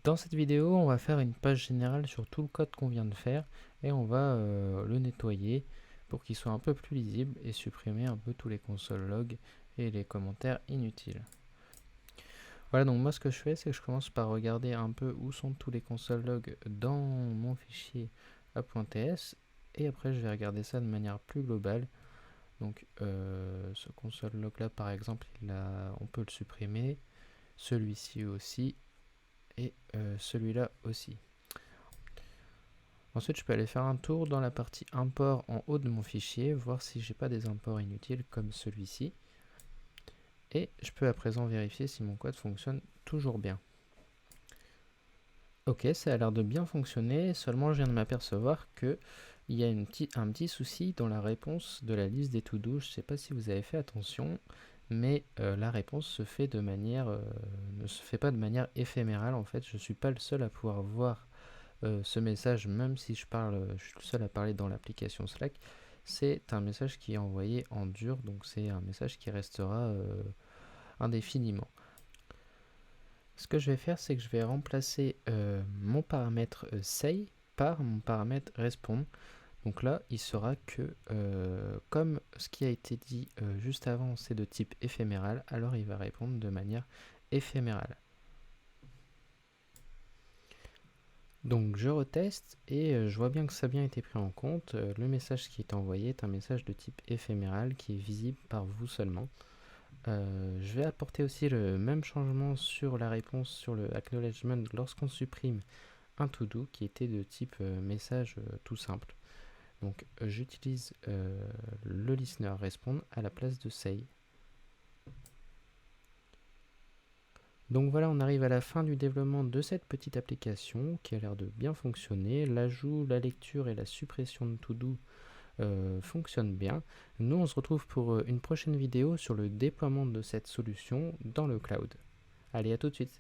Dans cette vidéo, on va faire une page générale sur tout le code qu'on vient de faire et on va le nettoyer pour qu'il soit un peu plus lisible et supprimer un peu tous les console logs et les commentaires inutiles. Voilà, donc moi ce que je fais, c'est que je commence par regarder un peu où sont tous les console logs dans mon fichier a.ts et après je vais regarder ça de manière plus globale. Donc ce console log là par exemple, on peut le supprimer, celui-ci aussi et celui-là aussi. Ensuite, je peux aller faire un tour dans la partie import en haut de mon fichier, voir si j'ai pas des imports inutiles comme celui-ci. Et je peux à présent vérifier si mon code fonctionne toujours bien. Ok, ça a l'air de bien fonctionner, seulement je viens de m'apercevoir qu'il y a un petit souci dans la réponse de la liste des to-do. Je ne sais pas si vous avez fait attention, mais la réponse se fait ne se fait pas de manière éphémérale. En fait, je ne suis pas le seul à pouvoir voir ce message, même si je suis le seul à parler dans l'application Slack. C'est un message qui est envoyé en dur, donc c'est un message qui restera indéfiniment. Ce que je vais faire, c'est que je vais remplacer mon paramètre say par mon paramètre respond. Donc là, il sera que, comme ce qui a été dit juste avant, c'est de type éphéméral, alors il va répondre de manière éphémérale. Donc je reteste et je vois bien que ça a bien été pris en compte. Le message qui est envoyé est un message de type éphéméral qui est visible par vous seulement. Je vais apporter aussi le même changement sur la réponse sur le acknowledgement lorsqu'on supprime un to-do qui était de type message tout simple. Donc j'utilise le listener respond à la place de say. Donc voilà, on arrive à la fin du développement de cette petite application qui a l'air de bien fonctionner. L'ajout, la lecture et la suppression de to-do fonctionnent bien. Nous, on se retrouve pour une prochaine vidéo sur le déploiement de cette solution dans le cloud. Allez, à tout de suite.